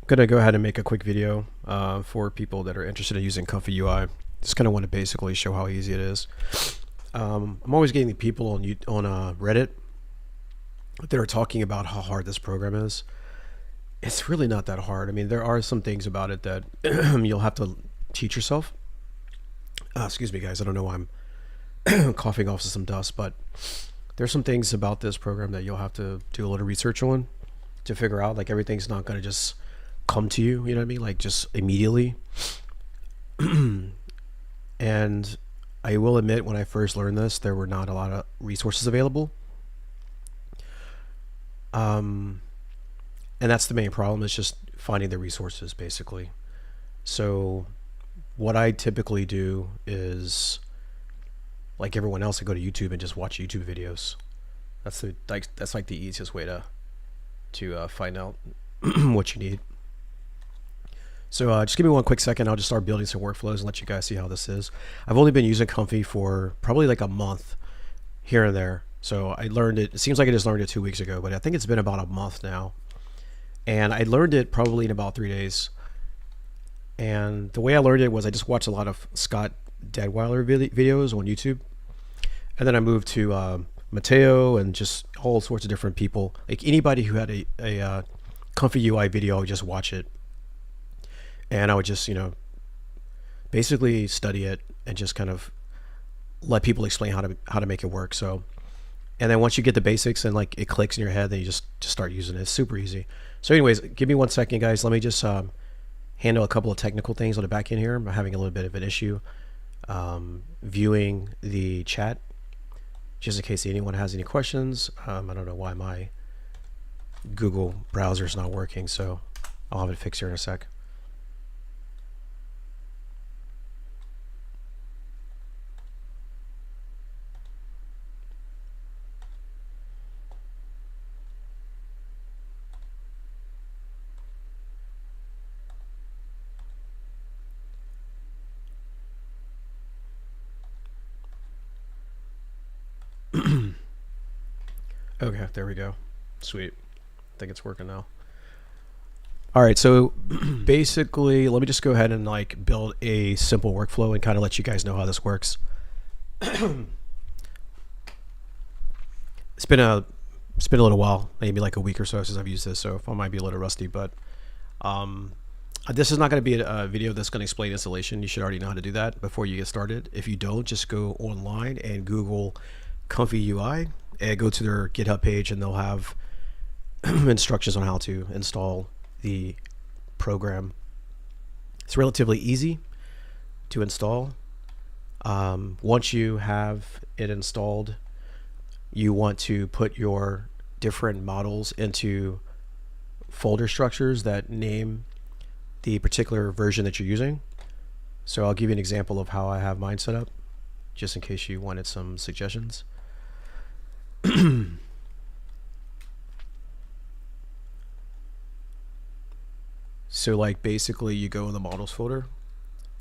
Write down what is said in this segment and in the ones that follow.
going to go ahead and make a quick video for people that are interested in using ComfyUI. Just kind of want to basically show how easy it is. I'm always getting the people on Reddit that are talking about how hard this program is. It's really not that hard. I mean, there are some things about it that you'll have to teach yourself. Excuse me, guys. I don't know why I'm coughing off some dust, but there's some things about this program that you'll have to do a little research on to figure out. Like, everything's not going to just come to you, you know what I mean? Like, just immediately. And I will admit, when I first learned this, there were not a lot of resources available. And that's the main problem, is just finding the resources, basically. So what I typically do is, like everyone else, I go to YouTube and just watch YouTube videos. That's like the easiest way to find out what you need. So just give me one quick second. I'll just start building some workflows and let you guys see how this is. I've only been using Comfy for probably like a month here and there. So I learned it. It seems like I just learned it 2 weeks ago, but I think it's been about a month now. And I learned it probably in about 3 days. And the way I learned it was I just watched a lot of Scott Deadweiler videos on YouTube. And then I moved to Mateo and just all sorts of different people. Like anybody who had a ComfyUI video, I would just watch it. And I would just, basically study it and just kind of let people explain how to make it work. So, and then once you get the basics and like it clicks in your head, then you just start using it. It's super easy. So anyways, give me 1 second, guys. Let me just handle a couple of technical things on the back end here. I'm having a little bit of an issue viewing the chat, just in case anyone has any questions. I don't know why my Google browser is not working, so I'll have it fixed here in a sec. Okay, there we go. Sweet. I think it's working now. All right, so basically, let me just go ahead and like build a simple workflow and kind of let you guys know how this works. It's been a little while, maybe like a week or so since I've used this, so I might be a little rusty, but this is not going to be a video that's going to explain installation. You should already know how to do that before you get started. If you don't, just go online and Google ComfyUI and go to their GitHub page, and they'll have instructions on how to install the program. It's relatively easy to install. Once you have it installed, you want to put your different models into folder structures that name the particular version that you're using. So I'll give you an example of how I have mine set up, just in case you wanted some suggestions. So like basically you go in the models folder,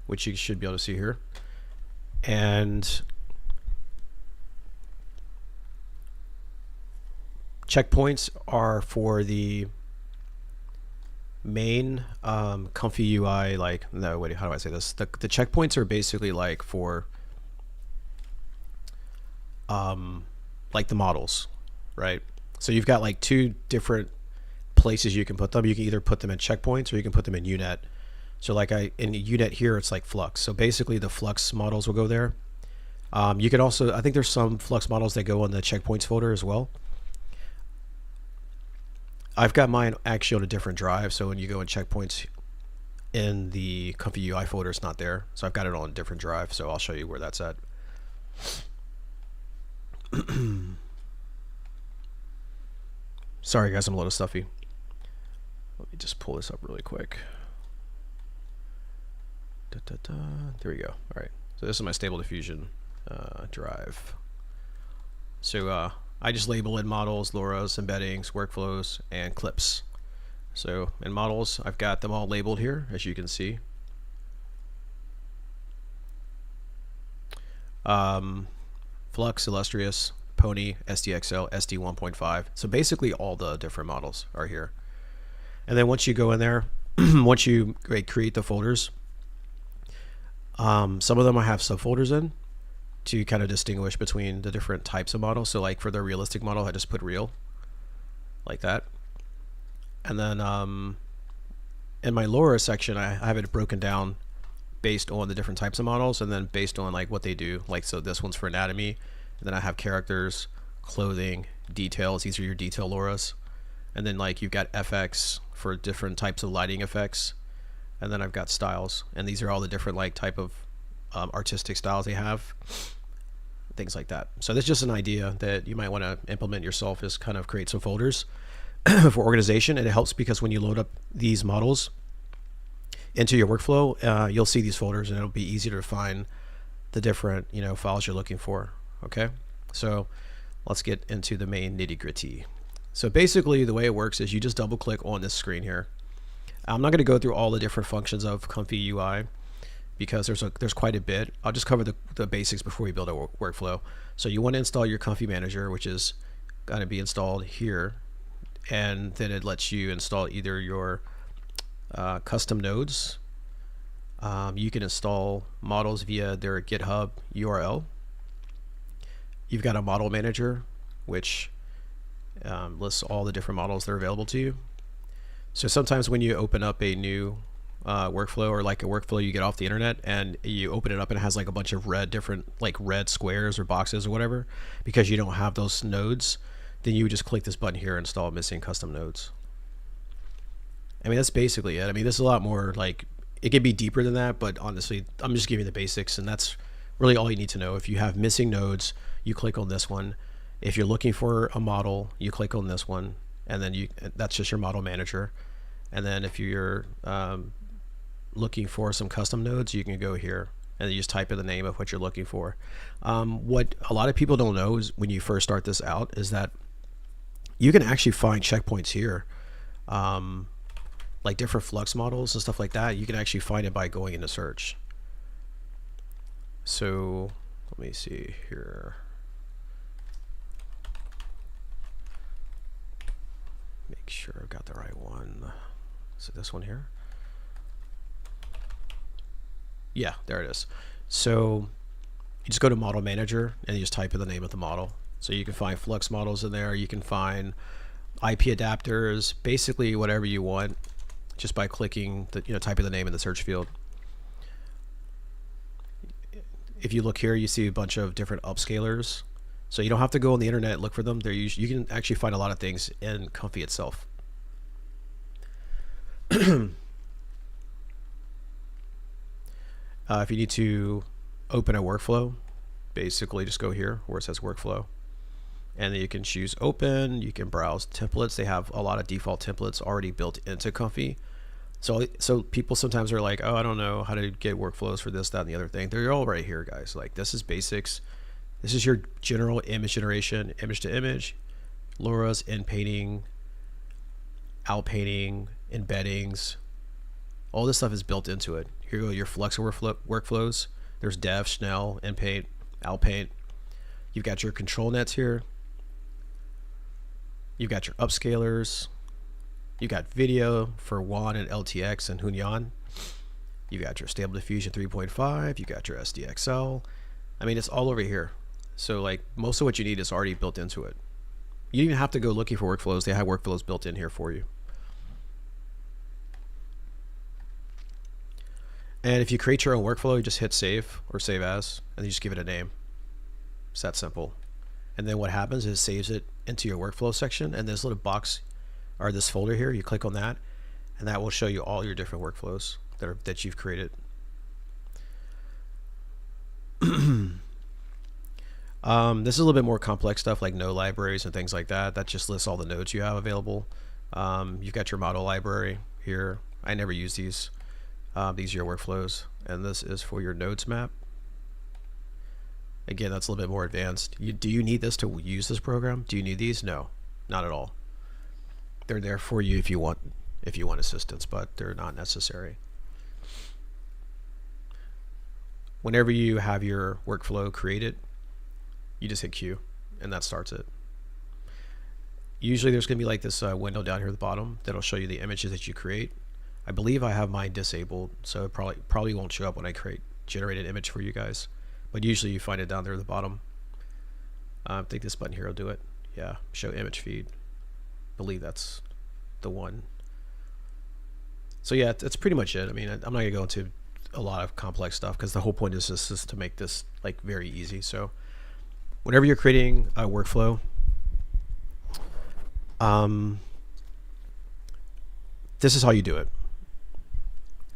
which you should be able to see here, and checkpoints are for the main ComfyUI, like, no, wait, how do I say this? The checkpoints are basically like for like the models, right? So you've got like two different places you can put them. You can either put them in checkpoints or you can put them in UNet. So like in UNet here, it's like Flux. So basically the Flux models will go there. You can also, I think there's some Flux models that go on the checkpoints folder as well. I've got mine actually on a different drive. So when you go in checkpoints in the ComfyUI folder, it's not there. So I've got it on a different drive. So I'll show you where that's at. Sorry guys, I'm a little stuffy. Let me just pull this up really quick. There we go. All right, so this is my Stable Diffusion drive. So I just label in models, LoRa's, embeddings, workflows, and clips. So in models, I've got them all labeled here, as you can see. Flux, Illustrious, Pony, SDXL, SD 1.5. So basically all the different models are here. And then once you go in there, once you create the folders, some of them I have subfolders in to kind of distinguish between the different types of models. So like for the realistic model, I just put real like that. And then in my LoRa section, I have it broken down based on the different types of models, and then based on like what they do. Like, so this one's for anatomy, and then I have characters, clothing, details. These are your detail LoRas. And then like you've got FX for different types of lighting effects. And then I've got styles, and these are all the different like type of artistic styles they have, things like that. So that's just an idea that you might want to implement yourself, is kind of create some folders for organization. And it helps because when you load up these models into your workflow, you'll see these folders, and it'll be easier to find the different files you're looking for. Okay, so let's get into the main nitty-gritty. So basically the way it works is you just double click on this screen here. I'm not going to go through all the different functions of ComfyUI because there's quite a bit. I'll just cover the basics before we build a workflow. So you want to install your Comfy Manager, which is going to be installed here, and then it lets you install either your custom nodes. You can install models via their GitHub URL. You've got a model manager, which lists all the different models that are available to you. So sometimes when you open up a new workflow, or like a workflow you get off the internet, and you open it up and it has like a bunch of different red squares or boxes or whatever, because you don't have those nodes, then you would just click this button here, install missing custom nodes. I mean, that's basically it. I mean, there's a lot more, like, it can be deeper than that, but honestly, I'm just giving you the basics, and that's really all you need to know. If you have missing nodes, you click on this one. If you're looking for a model, you click on this one, and then that's just your model manager. And then if you're looking for some custom nodes, you can go here and you just type in the name of what you're looking for. What a lot of people don't know is when you first start this out is that you can actually find checkpoints here, like different Flux models and stuff like that. You can actually find it by going into search. So let me see here. Make sure I've got the right one. Is it this one here? Yeah, there it is. So you just go to Model Manager and you just type in the name of the model. So you can find Flux models in there. You can find IP adapters, basically whatever you want, just by clicking the, typing the name in the search field. If you look here, you see a bunch of different upscalers. So you don't have to go on the internet and look for them. They're usually, you can actually find a lot of things in Comfy itself. If you need to open a workflow, basically just go here where it says workflow, and then you can choose open. You can browse templates. They have a lot of default templates already built into Comfy. So people sometimes are like, oh, I don't know how to get workflows for this, that, and the other thing. They're all right here, guys. Like, this is basics. This is your general image generation, image to image, LoRa's, in painting, out painting, embeddings. All this stuff is built into it. Here you go, your Flux workflows. There's dev, Schnell, in paint, out paint. You've got your control nets here. You've got your upscalers. You got video for WAN and LTX and Hunyan. You got your Stable Diffusion 3.5. You got your SDXL. I mean, it's all over here. So like most of what you need is already built into it. You don't even have to go looking for workflows. They have workflows built in here for you. And if you create your own workflow, you just hit save or save as, and you just give it a name. It's that simple. And then what happens is it saves it into your workflow section, and this little box or this folder here, you click on that, and that will show you all your different workflows that you've created. This is a little bit more complex stuff like node libraries and things like that. That just lists all the nodes you have available. You've got your model library here. I never use these. These are your workflows, and this is for your nodes map. Again, that's a little bit more advanced. Do you need this to use this program? Do you need these? No, not at all. They're there for you if you want assistance, but they're not necessary. Whenever you have your workflow created, you just hit Q, and that starts it. Usually there's going to be like this window down here at the bottom that'll show you the images that you create. I believe I have mine disabled, so it probably won't show up when I generate an image for you guys. But usually you find it down there at the bottom. I think this button here will do it. Yeah, show image feed. I believe that's the one. So yeah, that's pretty much it. I mean, I'm not gonna go into a lot of complex stuff because the whole point is just to make this like very easy. So whenever you're creating a workflow, this is how you do it.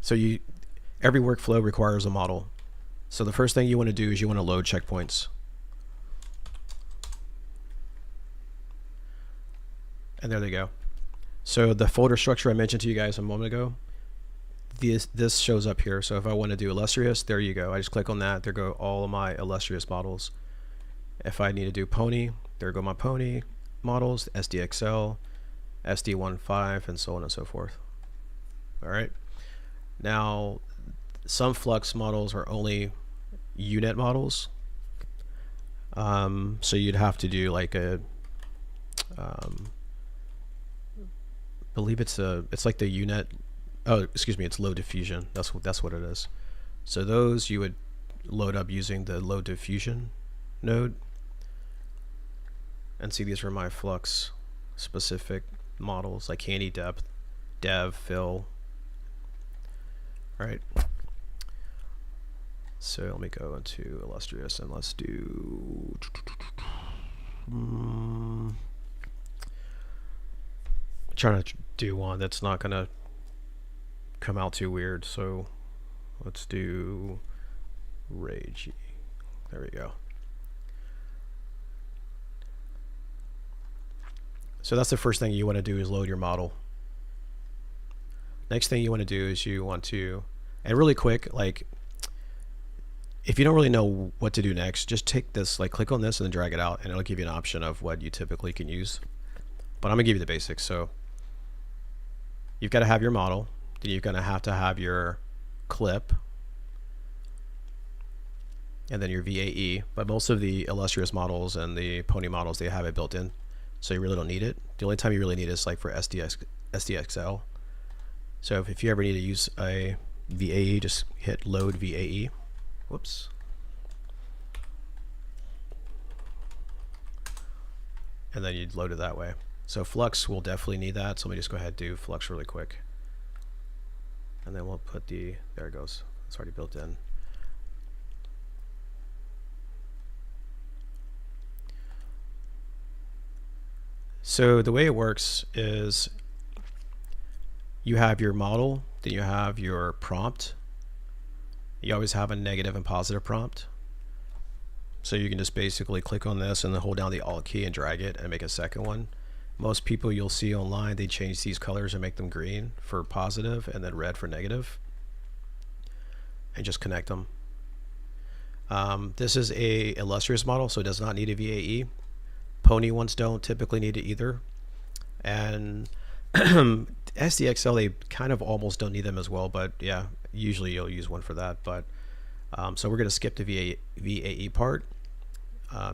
So every workflow requires a model. So the first thing you want to do is you want to load checkpoints. And there they go. So the folder structure I mentioned to you guys a moment ago, this shows up here. So if I want to do illustrious, there you go. I just click on that. There go all of my illustrious models. If I need to do pony, there go my pony models, SDXL, SD15, and so on and so forth. All right. Now, some Flux models are only UNet models. So you'd have to do like a, believe it's like the UNet. Oh, excuse me, it's low diffusion. That's what it is. So those you would load up using the low diffusion node. And see, these are my Flux specific models like candy depth, dev, fill. All right. So let me go into illustrious and let's do. I'm trying to do one that's not gonna come out too weird. So let's do rage. There we go. So that's the first thing you want to do is load your model. Next thing you want to do is you want to, and really quick, like if you don't really know what to do next, just take this, like click on this and then drag it out and it'll give you an option of what you typically can use. But I'm gonna give you the basics. So you've got to have your model, then you're gonna have to have your clip, and then your VAE. But most of the illustrious models and the pony models, they have it built in. So you really don't need it. The only time you really need it is like for SDXL. So if you ever need to use a VAE, just hit load VAE. Whoops. And then you'd load it that way. So Flux will definitely need that. So let me just go ahead and do Flux really quick. And then we'll put there it goes. It's already built in. So the way it works is you have your model, then you have your prompt. You always have a negative and positive prompt. So you can just basically click on this and then hold down the Alt key and drag it and make a second one. Most people you'll see online, they change these colors and make them green for positive and then red for negative. And just connect them. This is a illustrious model, so it does not need a VAE. Pony ones don't typically need it either. And SDXL, they kind of almost don't need them as well, but yeah, usually you'll use one for that. But so we're going to skip the VAE part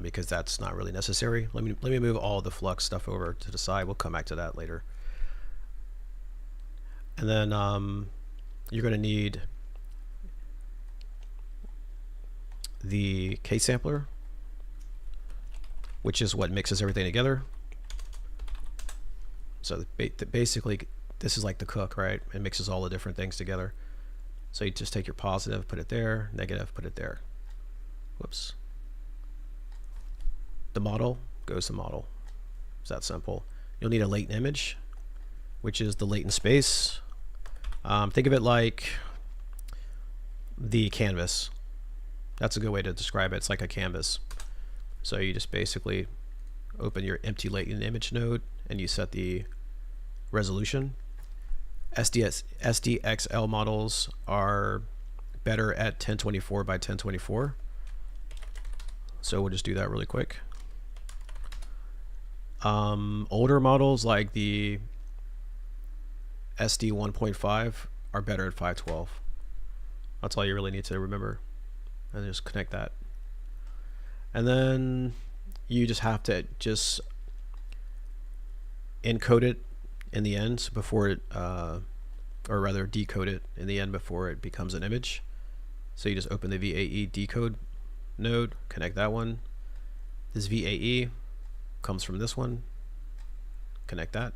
because that's not really necessary. Let me move all the Flux stuff over to the side. We'll come back to that later. And then you're going to need the K sampler, which is what mixes everything together. So basically, this is like the cook, right? It mixes all the different things together. So you just take your positive, put it there, negative, put it there. Whoops. The model goes to model. It's that simple. You'll need a latent image, which is the latent space. Think of it like the canvas. That's a good way to describe it. It's like a canvas. So you just basically open your empty latent image node and you set the resolution. SDXL models are better at 1024 by 1024. So we'll just do that really quick. Older models like the SD 1.5 are better at 512. That's all you really need to remember. And just connect that. And then you just have to just encode it in the end before it or rather decode it in the end before it becomes an image. So you just open the VAE decode node, connect that one. This VAE comes from this one, connect that.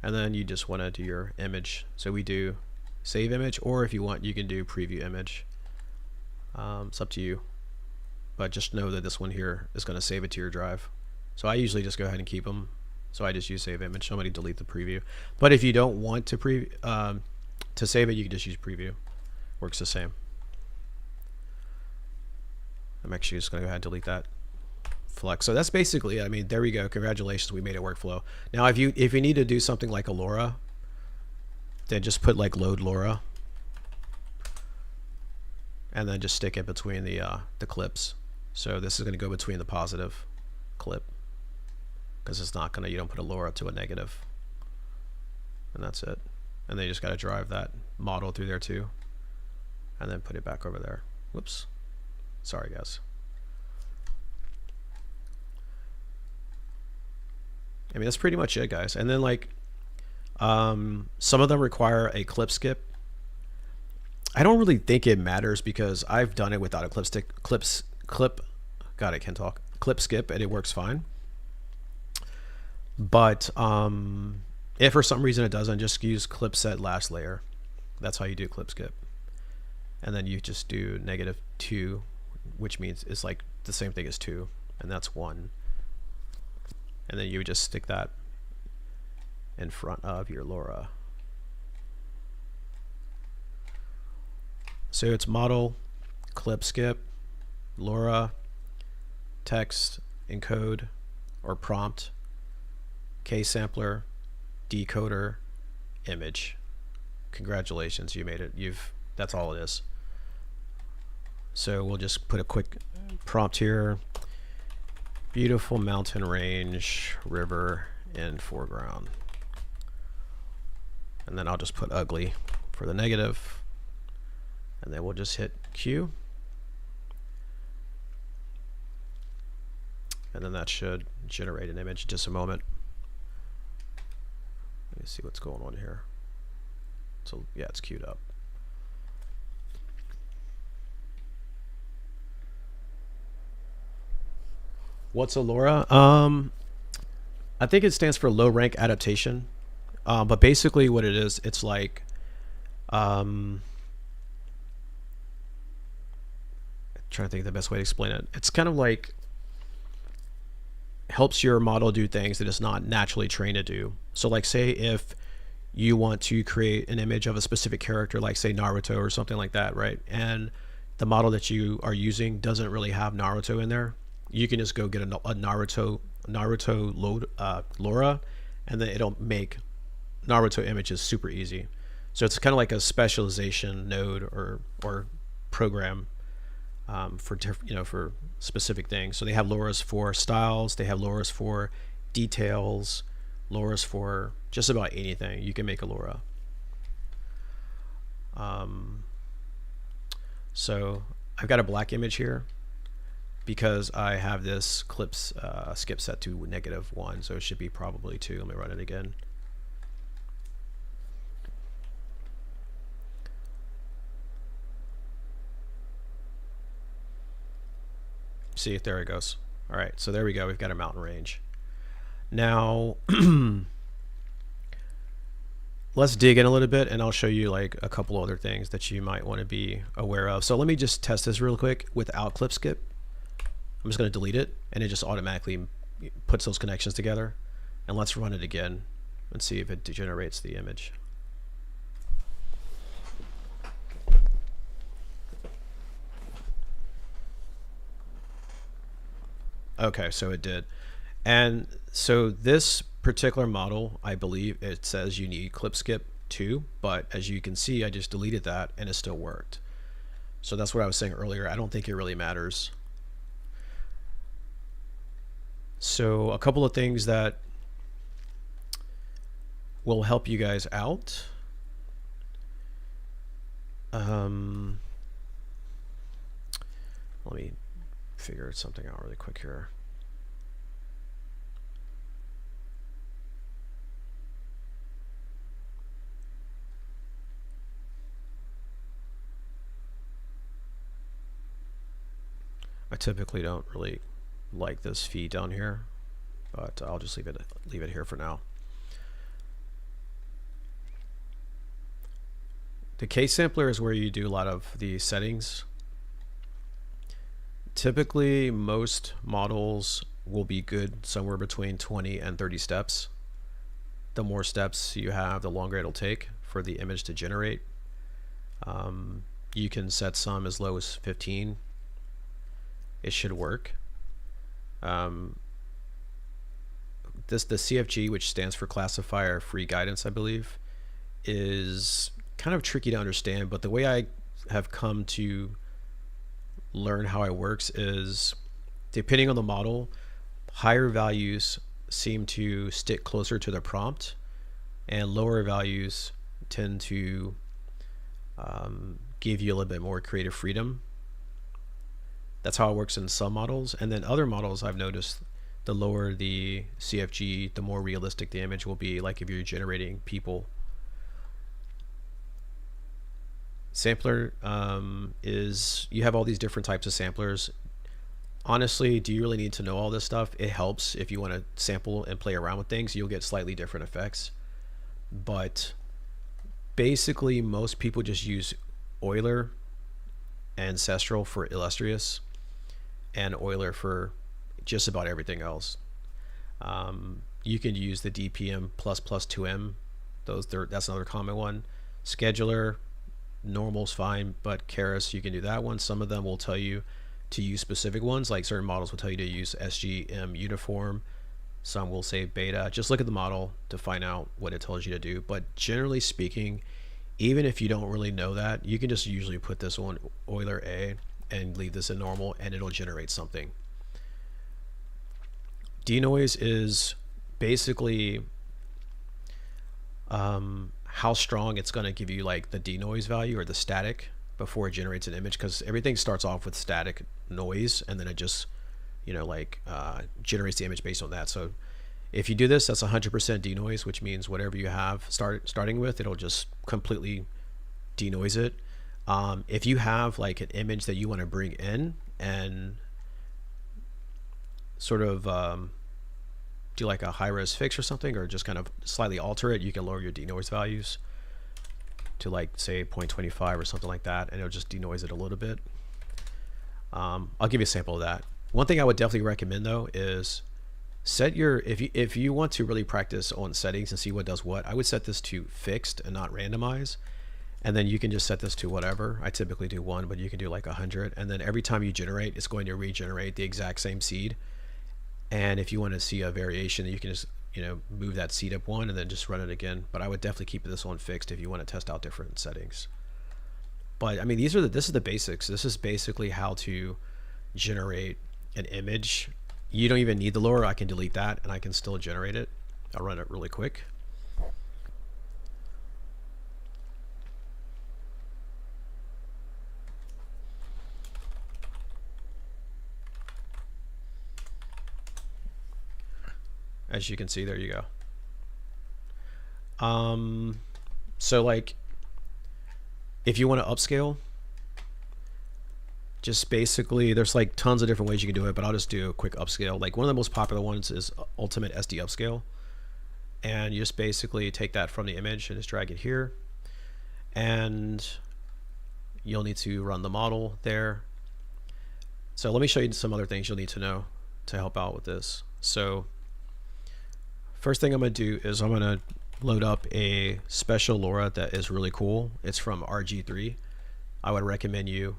And then you just want to do your image. So we do save image, or if you want, you can do preview image. It's up to you. But just know that this one here is going to save it to your drive. So I usually just go ahead and keep them. So I just use save image. Somebody delete the preview. But if you don't want to to save it, you can just use preview. Works the same. I'm actually just going to go ahead and delete that. Flux. So that's basically, I mean, there we go. Congratulations, we made a workflow. Now, if you need to do something like a LoRa, then just put like load LoRa, and then just stick it between the clips. So this is going to go between the positive clip, because it's not going to, you don't put a LoRa to a negative, and that's it. And then you just got to drive that model through there too, and then put it back over there. Whoops, sorry guys. I mean, that's pretty much it, guys. And then like some of them require a clip skip. I don't really think it matters because I've done it without a clip skip, and it works fine. But if for some reason it doesn't, just use clip set last layer. That's how you do clip skip. And then you just do -2, which means it's like the same thing as 2, and that's 1. And then you would just stick that in front of your LoRa. So it's model, clip skip, LoRa, text, encode, or prompt, K-sampler, decoder, image. Congratulations, you made it. That's all it is. So we'll just put a quick prompt here. Beautiful mountain range, river in foreground. And then I'll just put ugly for the negative. And then we'll just hit Q. And then that should generate an image in just a moment. Let me see what's going on here. So yeah, it's queued up. What's a LoRa? I think it stands for low rank adaptation. But basically what it is, it's like trying to think of the best way to explain it. It's kind of like helps your model do things that it's not naturally trained to do. So like say if you want to create an image of a specific character, like say Naruto or something like that, right? And the model that you are using doesn't really have Naruto in there. You can just go get a Naruto load LoRa, and then it'll make Naruto images super easy. So it's kind of like a specialization node or program for for specific things. So they have LoRa's for styles, they have LoRa's for details, LoRa's for just about anything. You can make a LoRa. So I've got a black image here because I have this clips skip set to -1, so it should be probably 2. Let me run it again. See, there it goes. All right, so there we go. We've got a mountain range. Now, let's dig in a little bit, and I'll show you like a couple other things that you might want to be aware of. So let me just test this real quick without clip skip. I'm just going to delete it, and it just automatically puts those connections together. And let's run it again and see if it generates the image. Okay, so it did. And so this particular model, I believe it says you need clip skip 2, but as you can see, I just deleted that and it still worked. So that's what I was saying earlier. I don't think it really matters. So a couple of things that will help you guys out. Let me figure something out really quick here. I typically don't really like this feed down here, but I'll just leave it here for now. The case sampler is where you do a lot of the settings. Typically, most models will be good somewhere between 20 and 30 steps. The more steps you have, the longer it'll take for the image to generate. You can set some as low as 15. It should work. The CFG, which stands for Classifier Free Guidance, I believe, is kind of tricky to understand, but the way I have come to learn how it works is, depending on the model, higher values seem to stick closer to the prompt, and lower values tend to give you a little bit more creative freedom. That's how it works in some models. And then other models, I've noticed, the lower the CFG, the more realistic the image will be, like if you're generating people. Sampler is, you have all these different types of samplers. Honestly, do you really need to know all this stuff? It helps if you want to sample and play around with things. You'll get slightly different effects. But basically, most people just use Euler, Ancestral for Illustrious, and Euler for just about everything else. You can use the DPM plus 2M. That's another common one. Scheduler, normal's fine, but Keras, you can do that one. Some of them will tell you to use specific ones, like certain models will tell you to use SGM uniform. Some will say beta. Just look at the model to find out what it tells you to do. But generally speaking, even if you don't really know that, you can just usually put this on Euler A and leave this in normal, and it'll generate something. Denoise is basically how strong it's going to give you, like the denoise value or the static before it generates an image, because everything starts off with static noise and then it just, generates the image based on that. So if you do this, that's 100% denoise, which means whatever you have starting with, it'll just completely denoise it. If you have like an image that you want to bring in and sort of do like a high-res fix or something, or just kind of slightly alter it, you can lower your denoise values to like say 0.25 or something like that, and it'll just denoise it a little bit. I'll give you a sample of that. One thing I would definitely recommend though is set your, if you want to really practice on settings and see what does what, I would set this to fixed and not randomize. And then you can just set this to whatever. I typically do 1, but you can do like 100. And then every time you generate, it's going to regenerate the exact same seed. And if you want to see a variation, you can just move that seed up 1 and then just run it again. But I would definitely keep this on fixed if you want to test out different settings. But I mean, this is the basics. This is basically how to generate an image. You don't even need the lower. I can delete that and I can still generate it. I'll run it really quick. As you can see, there you go. So like, if you want to upscale, just basically, there's like tons of different ways you can do it, but I'll just do a quick upscale. Like one of the most popular ones is Ultimate SD Upscale. And you just basically take that from the image and just drag it here. And you'll need to run the model there. So let me show you some other things you'll need to know to help out with this. So first thing I'm going to do is I'm going to load up a special LoRa that is really cool. It's from RG3. I would recommend you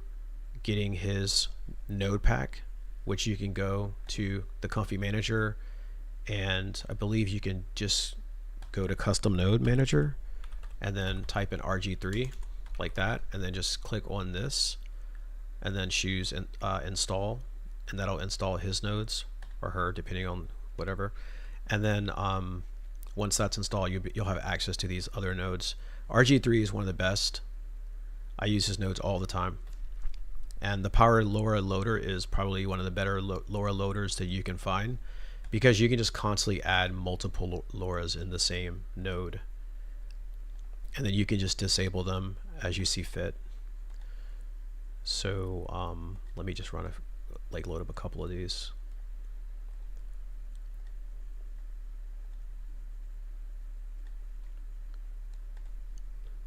getting his node pack, which you can go to the Comfy Manager, and I believe you can just go to Custom Node Manager and then type in RG3 like that, and then just click on this and then choose install, and that'll install his nodes or her, depending on whatever. And then once that's installed, you'll have access to these other nodes. RG3 is one of the best. I use his nodes all the time. And the Power LoRa loader is probably one of the better LoRa loaders that you can find, because you can just constantly add multiple LoRa's in the same node. And then you can just disable them as you see fit. So let me just run like load up a couple of these.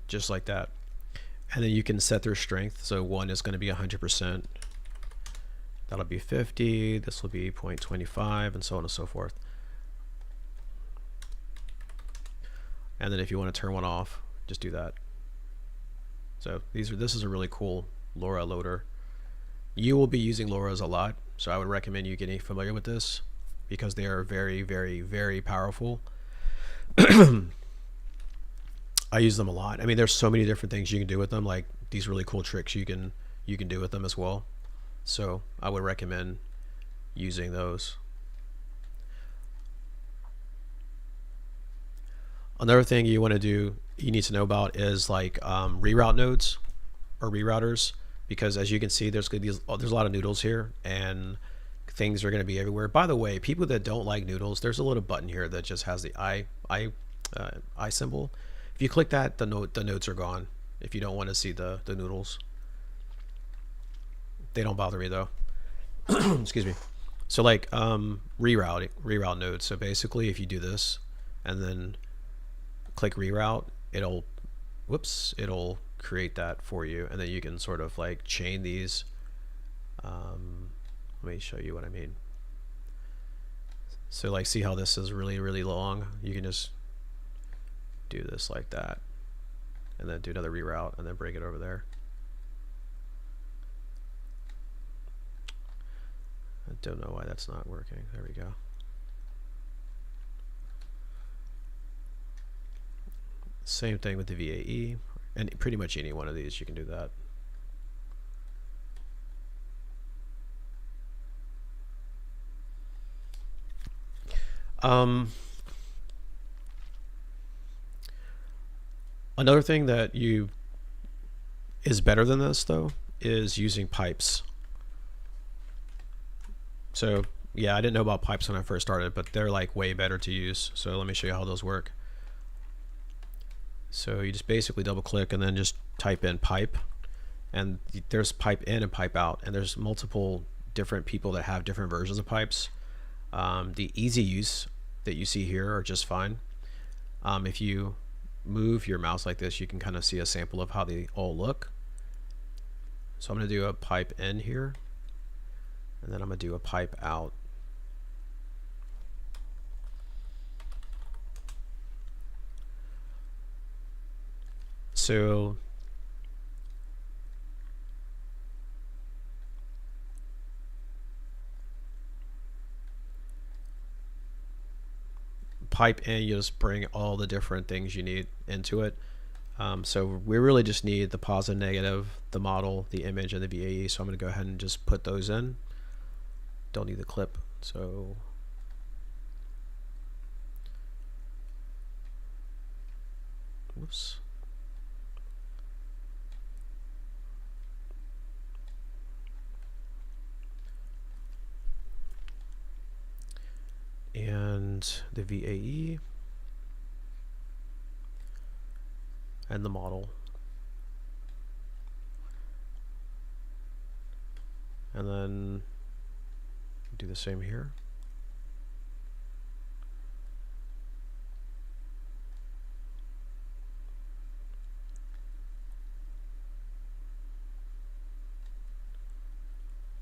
Just like that. And then you can set their strength. So one is going to be 100%. That'll be 50. This will be 0.25 and so on and so forth. And then if you want to turn one off, just do that. So this is a really cool LoRa loader. You will be using LoRa's a lot, so I would recommend you getting familiar with this because they are very, very, very powerful. I use them a lot. I mean, there's so many different things you can do with them, like these really cool tricks you can do with them as well. So I would recommend using those. Another thing you want to do, you need to know about is like reroute nodes or rerouters, because as you can see, there's a lot of noodles here and things are going to be everywhere. By the way, people that don't like noodles, there's a little button here that just has the eye symbol. If you click that, the nodes are gone. If you don't want to see the noodles, they don't bother me though. Excuse me. So like reroute nodes. So basically, if you do this and then click reroute, it'll create that for you, and then you can sort of like chain these. Let me show you what I mean. So like, see how this is really, really long? You can just do this like that, and then do another reroute, and then bring it over there. I don't know why that's not working. There we go. Same thing with the VAE, and pretty much any one of these you can do that. Another thing that is better than this though is using pipes. So yeah, I didn't know about pipes when I first started, but they're like way better to use. So let me show you how those work. So you just basically double click and then just type in pipe, and there's pipe in and pipe out, and there's multiple different people that have different versions of pipes. The easy use that you see here are just fine. If you move your mouse like this, you can kind of see a sample of how they all look. So I'm going to do a pipe in here, and then I'm going to do a pipe out. So pipe in, you just bring all the different things you need into it. So we really just need the positive, negative, the model, the image, and the VAE. So I'm going to go ahead and just put those in. Don't need the clip. So whoops. And the VAE and the model, and then do the same here.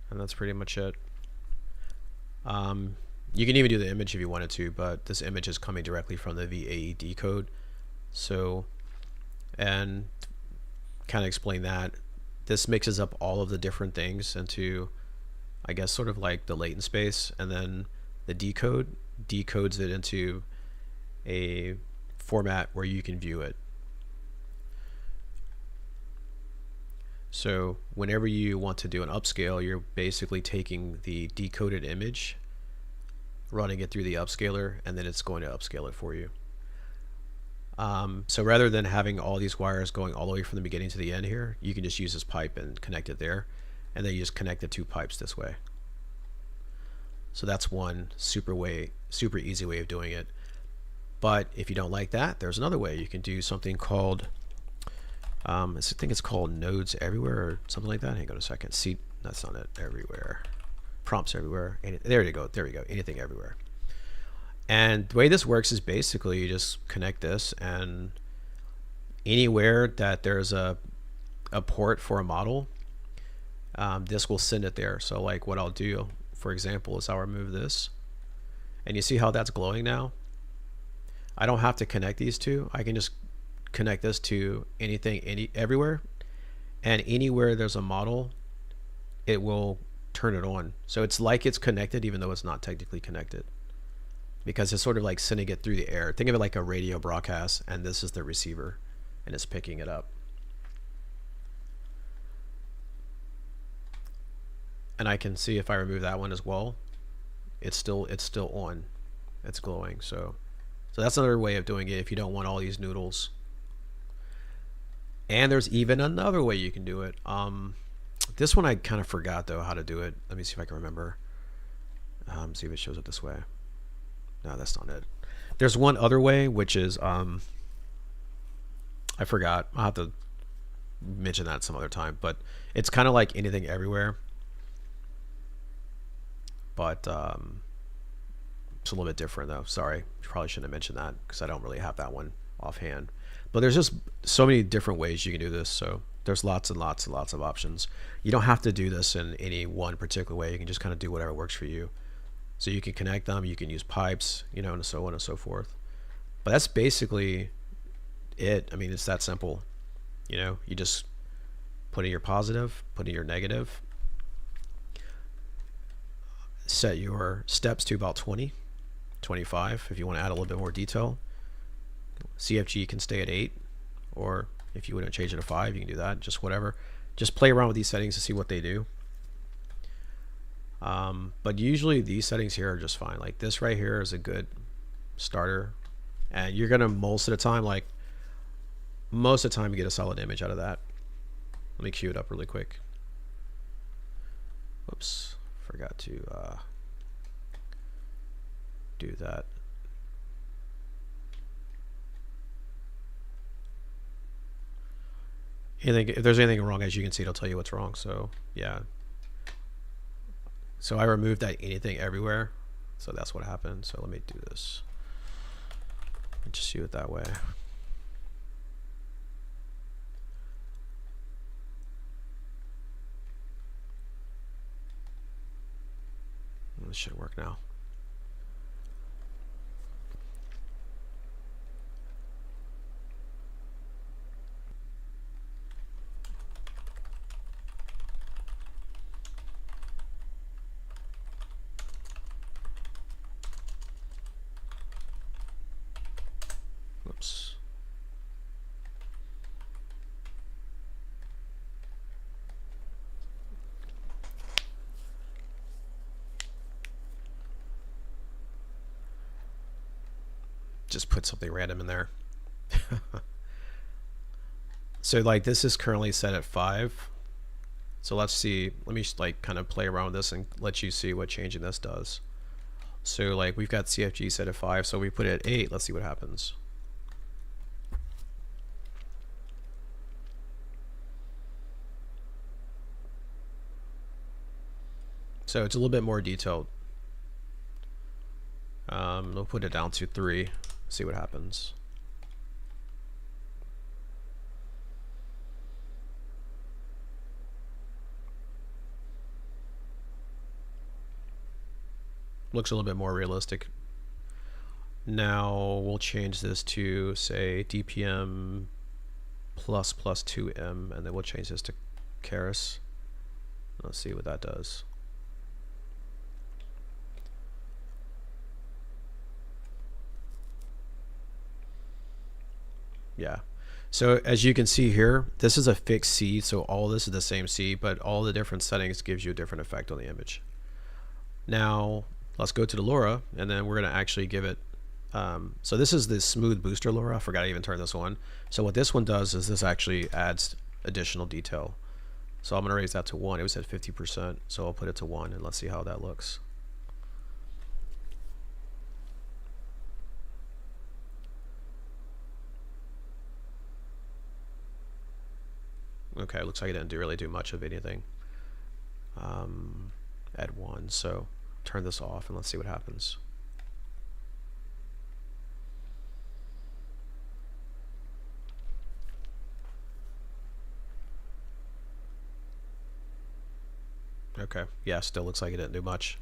And that's pretty much it. You can even do the image if you wanted to, but this image is coming directly from the VAE code. So, and kind of explain that, this mixes up all of the different things into, I guess, sort of like the latent space, and then the decodes it into a format where you can view it. So whenever you want to do an upscale, you're basically taking the decoded image, running it through the upscaler, and then it's going to upscale it for you. So rather than having all these wires going all the way from the beginning to the end here, you can just use this pipe and connect it there, and then you just connect the two pipes this way. So that's one super easy way of doing it. But if you don't like that, there's another way. You can do something called I think it's called nodes everywhere or something like that. Hang on a second. See, that's not it. Everywhere. prompts everywhere. There you go. There we go. Anything everywhere. And the way this works is basically you just connect this, and anywhere that there's a port for a model, this will send it there. So like what I'll do, for example, is I'll remove this, and you see how that's glowing now? I don't have to connect these two. I can just connect this to anything, everywhere, and anywhere there's a model, it will turn it on. So it's like it's connected even though it's not technically connected, because it's sort of like sending it through the air. Think of it like a radio broadcast, and this is the receiver, and it's picking it up. And I can see if I remove that one as well, it's still on, it's glowing. So that's another way of doing it if you don't want all these noodles. And there's even another way you can do it. This one I kind of forgot though how to do it. Let me see if I can remember. See if it shows up this way. No, that's not it. There's one other way, which is I forgot. I'll have to mention that some other time. But it's kind of like anything everywhere. But it's a little bit different though. Sorry, probably shouldn't have mentioned that because I don't really have that one offhand. But there's just so many different ways you can do this. So there's lots and lots and lots of options. You don't have to do this in any one particular way. You can just kind of do whatever works for you. So you can connect them, you can use pipes, you know, and so on and so forth. But that's basically it. I mean, it's that simple. You know, you just put in your positive, put in your negative, set your steps to about 20, 25 if you want to add a little bit more detail. CFG can stay at 8, or if you want to change it to 5, you can do that. Just whatever. Just play around with these settings to see what they do. But usually these settings here are just fine. Like this right here is a good starter, and you're gonna most of the time you get a solid image out of that. Let me cue it up really quick. Whoops, forgot to do that. If there's anything wrong, as you can see, it'll tell you what's wrong. So yeah. So I removed that anything everywhere. So that's what happened. So let me do this. Just do it that way. This should work now. Whoops. Just put something random in there. So like this is currently set at 5. So let's see, let me like kind of play around with this and let you see what changing this does. So like we've got CFG set at 5, so we put it at 8. Let's see what happens. So it's a little bit more detailed. We'll put it down to 3, see what happens. Looks a little bit more realistic. Now we'll change this to say DPM plus 2M, and then we'll change this to Keras. Let's see what that does. Yeah. So as you can see here, this is a fixed C, so all this is the same C, but all the different settings gives you a different effect on the image. Now let's go to the LoRa, and then we're going to actually give it so this is the smooth booster LoRa. I forgot to even turn this on. So what this one does is this actually adds additional detail. So I'm going to raise that to 1. It was at 50%, so I'll put it to 1, and let's see how that looks. Okay, looks like it didn't really do much of anything. at 1. So turn this off and let's see what happens. Okay, yeah, still looks like it didn't do much.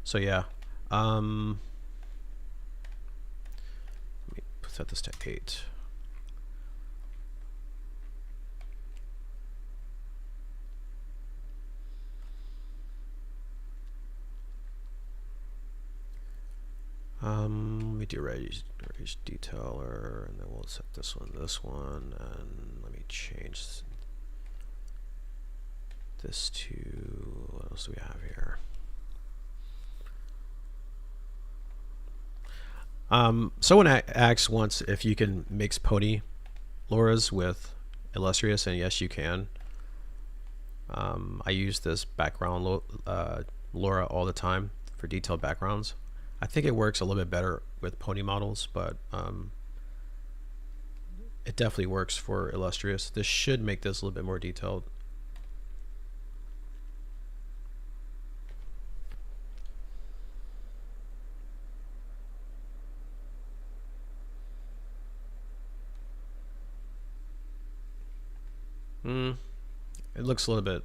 So yeah, let me set this to 8. Let me do range detailer, and then we'll set this one, and let me change this to, what else do we have here? Someone asked once if you can mix pony Laura's with Illustrious, and yes, you can. I use this background Laura all the time for detailed backgrounds. I think it works a little bit better with pony models, but it definitely works for Illustrious. This should make this a little bit more detailed. It looks a little bit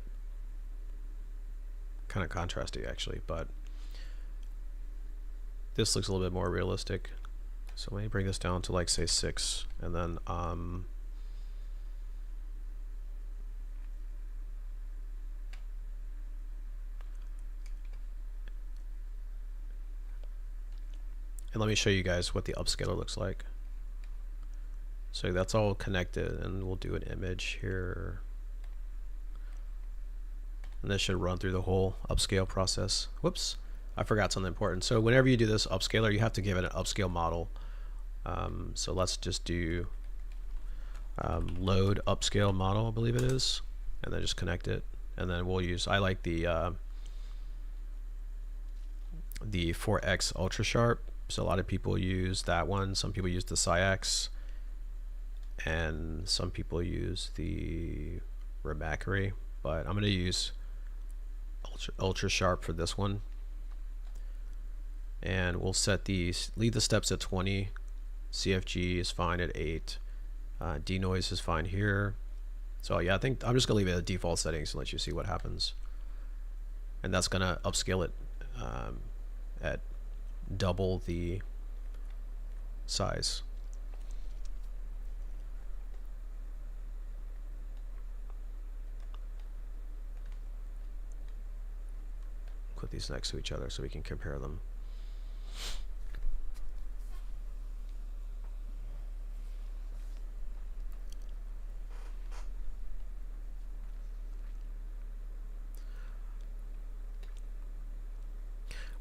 kind of contrasty actually, but this looks a little bit more realistic. So let me bring this down to like say 6, and then and let me show you guys what the upscaler looks like. So that's all connected, and we'll do an image here. And this should run through the whole upscale process. Whoops, I forgot something important. So whenever you do this upscaler, you have to give it an upscale model. So let's just do load upscale model, I believe it is, and then just connect it. And then we'll use, I like the 4X Ultra Sharp. So a lot of people use that one. Some people use the SciX, and some people use the Remakary, but I'm going to use Ultra Sharp for this one. And we'll set these, leave the steps at 20. CFG is fine at 8. Denoise is fine here. So yeah, I think I'm just gonna leave it at default settings and let you see what happens. And that's gonna upscale it at double the size. Put these next to each other so we can compare them.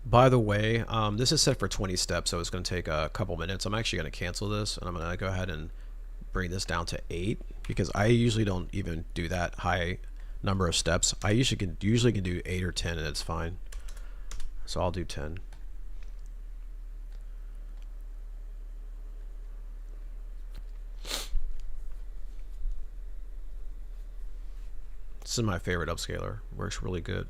By the way, this is set for 20 steps, so it's going to take a couple minutes. I'm actually going to cancel this, and I'm going to go ahead and bring this down to 8, because I usually don't even do that high number of steps. I usually can do 8 or 10, and it's fine. So I'll do 10. This is my favorite upscaler. Works really good.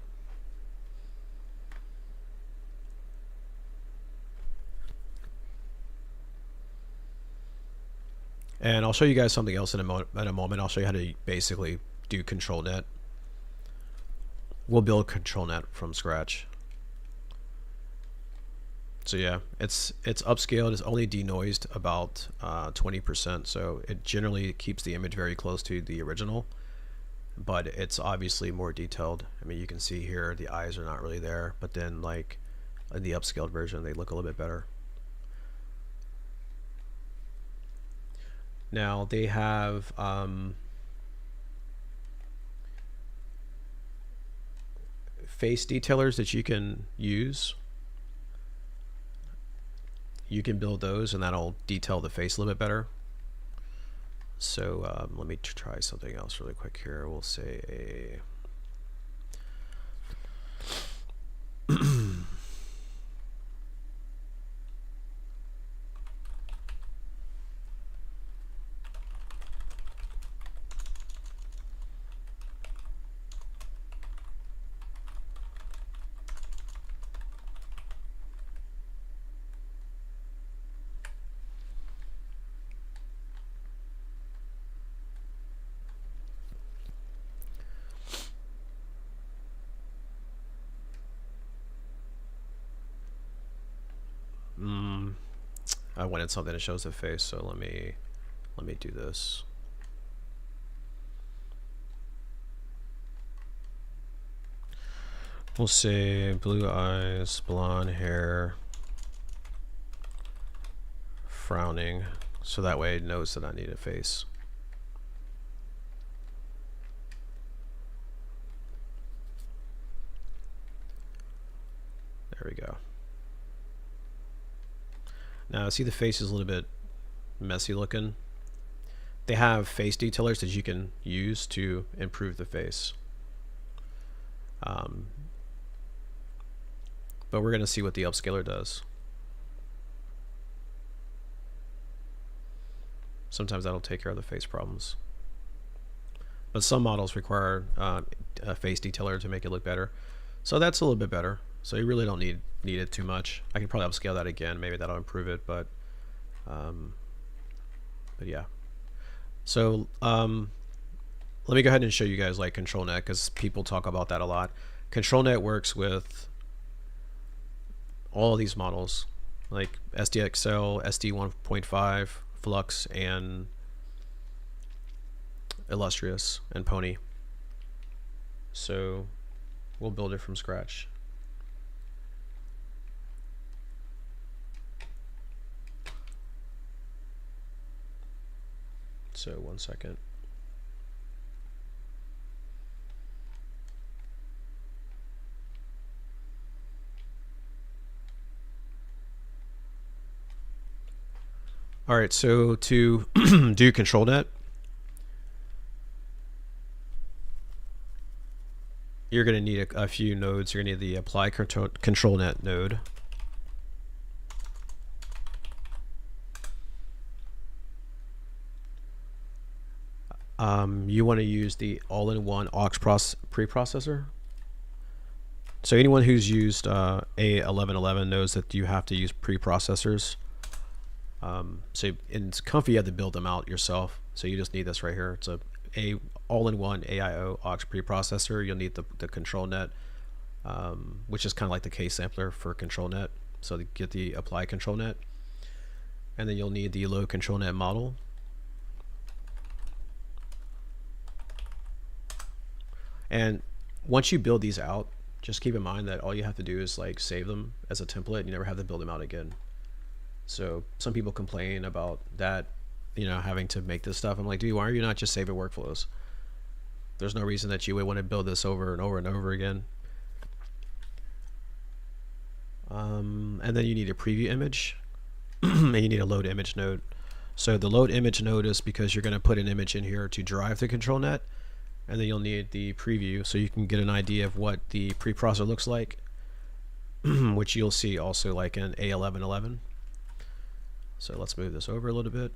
And I'll show you guys something else in a moment. I'll show you how to basically do control net. We'll build control net from scratch. So yeah, it's upscaled. It's only denoised about 20%. So it generally keeps the image very close to the original, but it's obviously more detailed. I mean, you can see here the eyes are not really there, but then like in the upscaled version, they look a little bit better. Now they have face detailers that you can use. You can build those, and that'll detail the face a little bit better. So let me try something else really quick here. We'll say a I wanted something that shows the face, so let me do this. We'll say blue eyes, blonde hair, frowning, so that way it knows that I need a face. There we go. Now see the face is a little bit messy looking. They have face detailers that you can use to improve the face. But we're going to see what the Upscaler does. Sometimes that'll take care of the face problems. But some models require a face detailer to make it look better. So that's a little bit better. So you really don't need it too much. I can probably upscale that again. Maybe that'll improve it. But yeah. So let me go ahead and show you guys like ControlNet, because people talk about that a lot. ControlNet works with all of these models, like SDXL, SD 1.5, Flux, and Illustrious, and Pony. So we'll build it from scratch. So 1 second. All right, so to do ControlNet, you're going to need a few nodes. You're going to need the apply ControlNet node. You want to use the all-in-one aux preprocessor. So anyone who's used A1111 knows that you have to use preprocessors. So in Comfy, you have to build them out yourself. So you just need this right here. It's a all-in-one AIO aux preprocessor. You'll need the ControlNet, which is kind of like the case sampler for ControlNet. So to get the apply ControlNet, and then you'll need the load ControlNet model. And once you build these out, just keep in mind that all you have to do is like save them as a template. You never have to build them out again. So some people complain about that, having to make this stuff. I'm like, dude, why are you not just saving workflows? There's no reason that you would want to build this over and over and over again. And then you need a preview image, and you need a load image node. So the load image node is because you're going to put an image in here to drive the ControlNet, and then you'll need the preview so you can get an idea of what the preprocessor looks like, which you'll see also like in A1111. So let's move this over a little bit.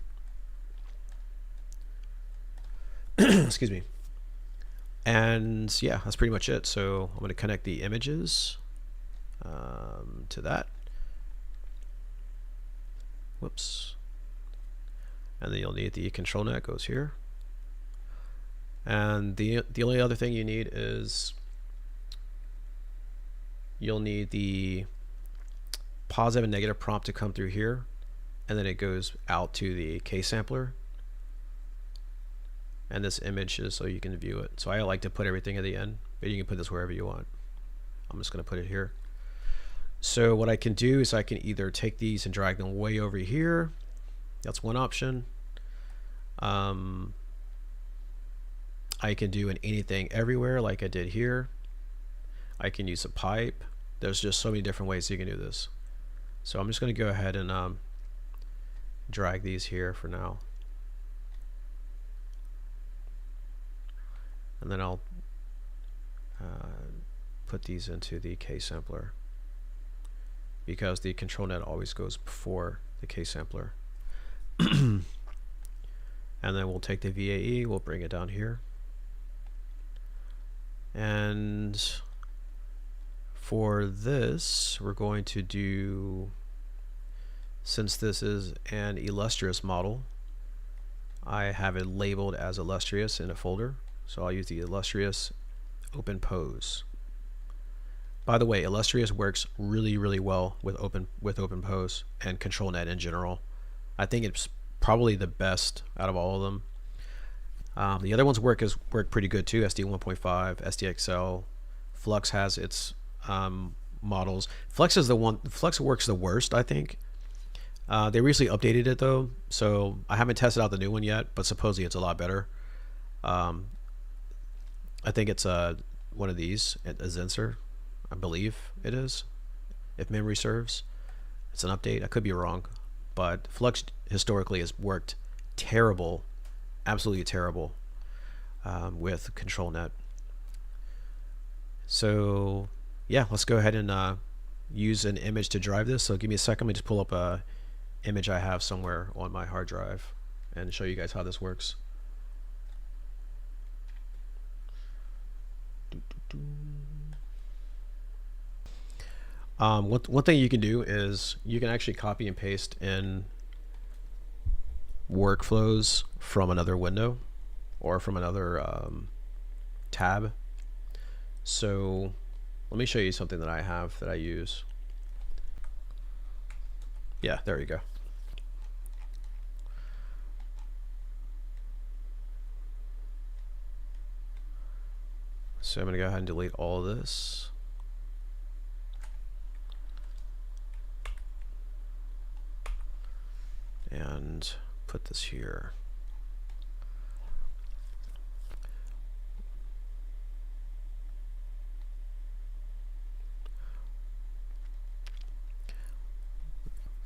Excuse me. And yeah, that's pretty much it. So I'm going to connect the images to that. Whoops. And then you'll need the ControlNet goes here. And the only other thing you need is you'll need the positive and negative prompt to come through here, and then it goes out to the case sampler, and this image is so you can view it. So I like to put everything at the end, but you can put this wherever you want. I'm just going to put it here. So what I can do is I can either take these and drag them way over here. That's one option. I can do an anything everywhere like I did here. I can use a pipe. There's just so many different ways you can do this. So I'm just going to go ahead and drag these here for now. And then I'll put these into the case sampler, because the ControlNet always goes before the case sampler. And then we'll take the VAE, we'll bring it down here. And for this, we're going to do, since this is an illustrious model, I have it labeled as illustrious in a folder. So I'll use the illustrious open pose. By the way, illustrious works really, really well with open pose and ControlNet in general. I think it's probably the best out of all of them. The other ones work pretty good too. SD 1.5, SDXL, Flux has its models. Flux is the one. Flux works the worst, I think. They recently updated it though, so I haven't tested out the new one yet, but supposedly it's a lot better. I think it's one of these, a Zensor, I believe it is, if memory serves. It's an update. I could be wrong, but Flux historically has worked terrible, absolutely terrible, with ControlNet. So yeah, let's go ahead and use an image to drive this. So give me a second. Let me just pull up a image I have somewhere on my hard drive and show you guys how this works. One thing you can do is you can actually copy and paste in workflows from another window or from another tab. So let me show you something that I have that I use. Yeah, there you go. So I'm going to go ahead and delete all of this. And put this here.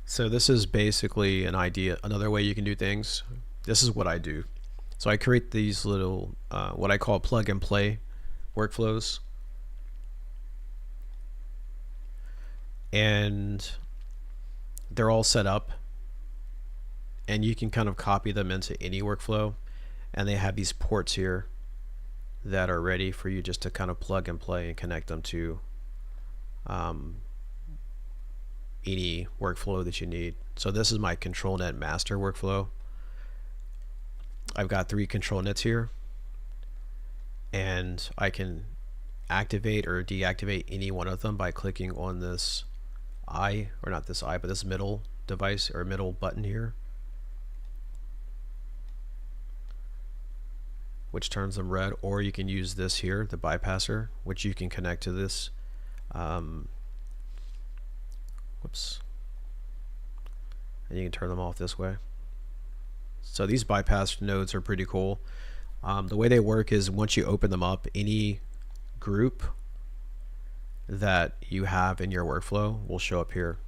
So this is basically an idea, another way you can do things. This is what I do. So I create these little, what I call plug and play workflows. And they're all set up. And you can kind of copy them into any workflow. And they have these ports here that are ready for you just to kind of plug and play and connect them to any workflow that you need. So this is my ControlNet master workflow. I've got 3 control nets here, and I can activate or deactivate any one of them by clicking on this eye, or not this eye, but this middle device or middle button here, which turns them red. Or you can use this here, the bypasser, which you can connect to this whoops, and you can turn them off this way. So these bypass nodes are pretty cool. The way they work is once you open them up, any group that you have in your workflow will show up here.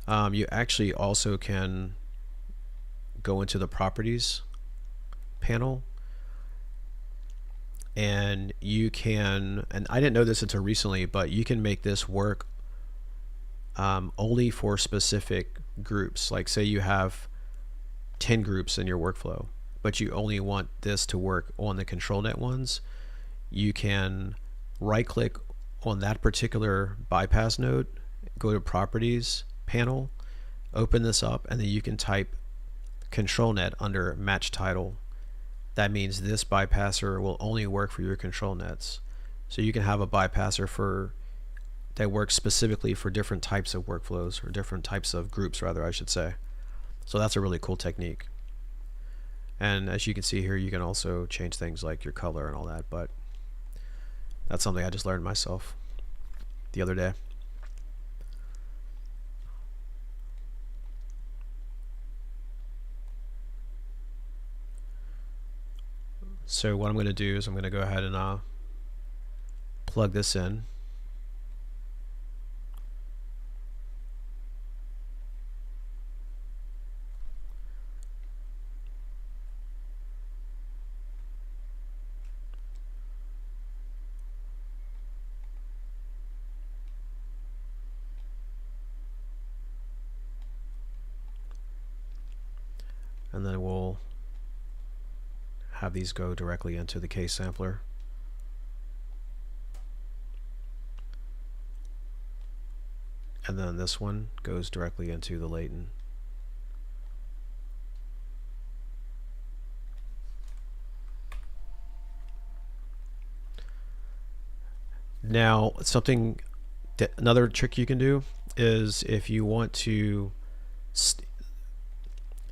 You actually also can go into the properties panel, and you can, and I didn't know this until recently, but you can make this work only for specific groups. Like say you have 10 groups in your workflow, but you only want this to work on the ControlNet ones. You can right click on that particular bypass node, go to properties panel, open this up, and then you can type ControlNet under match title. That means this bypasser will only work for your control nets. So you can have a bypasser that works specifically for different types of workflows, or different types of groups rather, I should say. So that's a really cool technique. And as you can see here, you can also change things like your color and all that, but that's something I just learned myself the other day. So what I'm going to do is I'm going to go ahead and plug this in. And then we'll have these go directly into the case sampler. And then this one goes directly into the latent. Now, another trick you can do is if you want to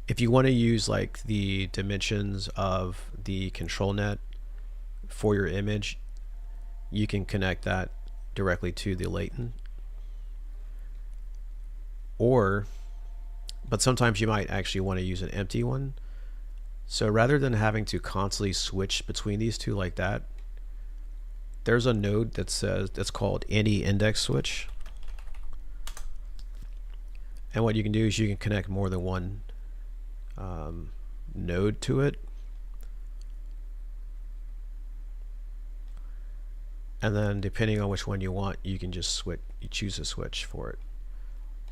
use like the dimensions of the control net for your image, you can connect that directly to the latent. But sometimes you might actually want to use an empty one. So rather than having to constantly switch between these two like that, there's a node that's called any index switch. And what you can do is you can connect more than one node to it. And then depending on which one you want, you can just choose a switch for it.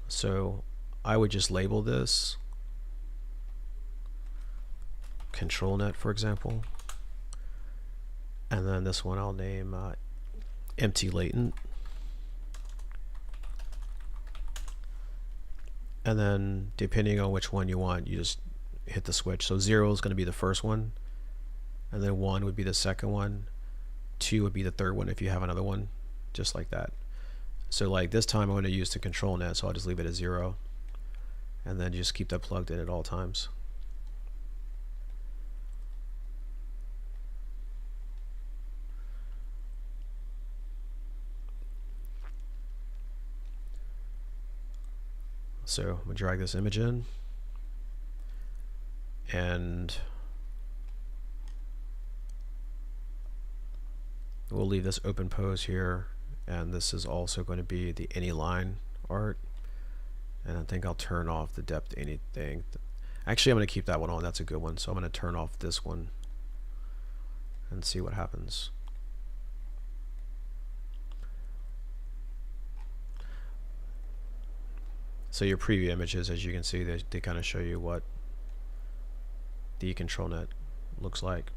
So I would just label this control net, for example. And then this one I'll name empty latent. And then depending on which one you want, you just hit the switch. So 0 is going to be the first one, and then 1 would be the second one, 2 would be the third one if you have another one, just like that. So like this time I'm going to use the control net, so I'll just leave it at 0, and then just keep that plugged in at all times. So I'm going to drag this image in, and we'll leave this open pose here, and this is also going to be the any line art, and I think I'll turn off the depth anything. Actually, I'm going to keep that one on. That's a good one. So I'm going to turn off this one and see what happens. So your preview images, as you can see, they kind of show you what the control net looks like.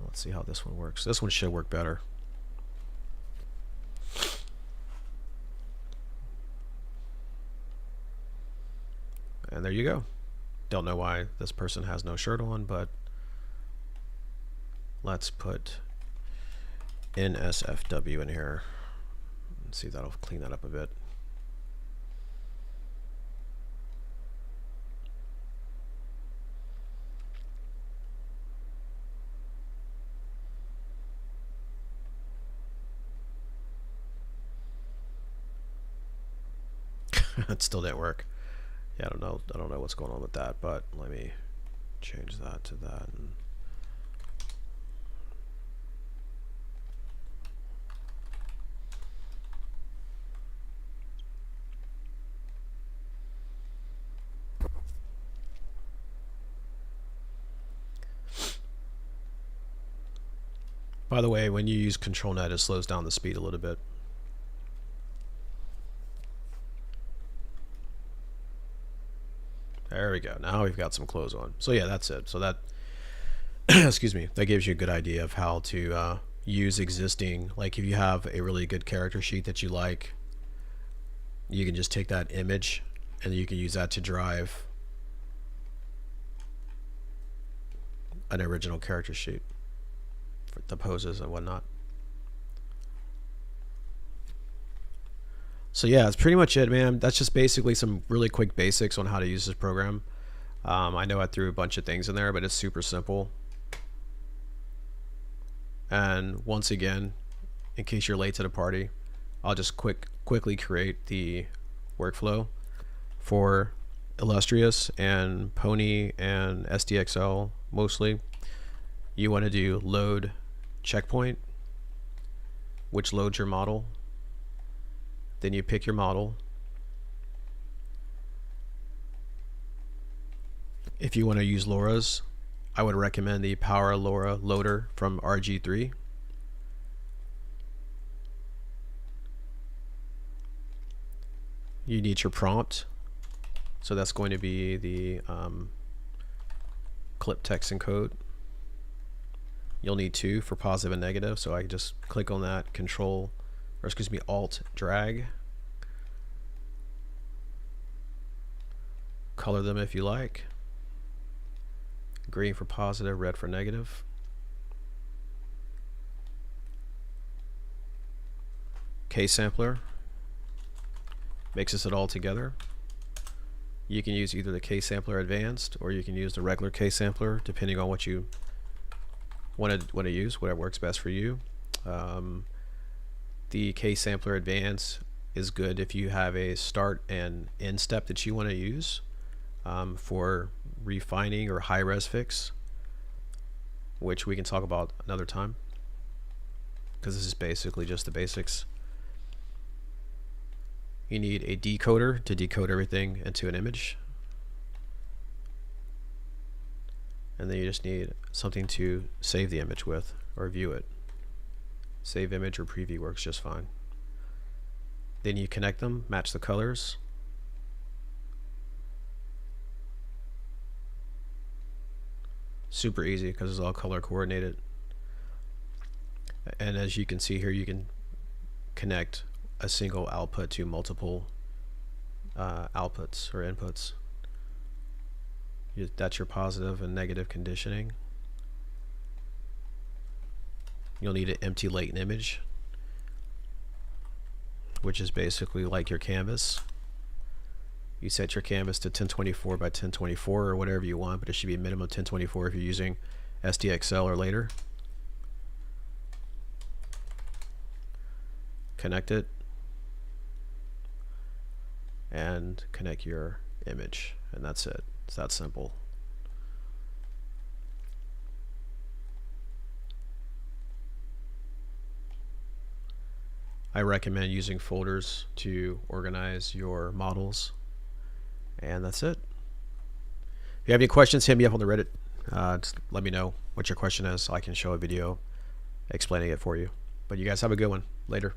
Let's see how this one works. This one should work better. And there you go. Don't know why this person has no shirt on, but let's put NSFW in here. Let's see if that'll clean that up a bit. It still didn't work. Yeah, I don't know what's going on with that, but let me change that to that. And by the way, when you use control net, it slows down the speed a little bit. There we go. Now we've got some clothes on. So yeah, that's it. So that, excuse me, that gives you a good idea of how to use existing, like if you have a really good character sheet that you like, you can just take that image and you can use that to drive an original character sheet for the poses and whatnot. So yeah, that's pretty much it, man. That's just basically some really quick basics on how to use this program. I know I threw a bunch of things in there, but it's super simple. And once again, in case you're late to the party, I'll just quickly create the workflow for Illustrious and Pony and SDXL mostly. You want to do load checkpoint, which loads your model. Then you pick your model. If you want to use LoRa's, I would recommend the Power LoRa loader from RG3. You need your prompt. So that's going to be the clip text encode. You'll need 2 for positive and negative. So I just click on that, Alt drag. Color them if you like. Green for positive, red for negative. K sampler. mixes it all together. You can use either the K-Sampler Advanced or you can use the regular K-Sampler, depending on what you want to use, whatever works best for you. The K-Sampler Advanced is good if you have a start and end step that you want to use for refining or high-res fix, which we can talk about another time, because this is basically just the basics. You need a decoder to decode everything into an image, and then you just need something to save the image with or view it. Save image or preview works just fine. Then you connect them, match the colors. Super easy because it's all color coordinated. And as you can see here, you can connect a single output to multiple outputs or inputs. That's your positive and negative conditioning. You'll need an empty latent image, which is basically like your canvas. You set your canvas to 1024 by 1024 or whatever you want, but it should be a minimum of 1024 if you're using SDXL or later. Connect it and connect your image, and that's it. It's that simple. I recommend using folders to organize your models, and that's it. If you have any questions, hit me up on the Reddit. Just let me know what your question is. I can show a video explaining it for you. But you guys have a good one. Later.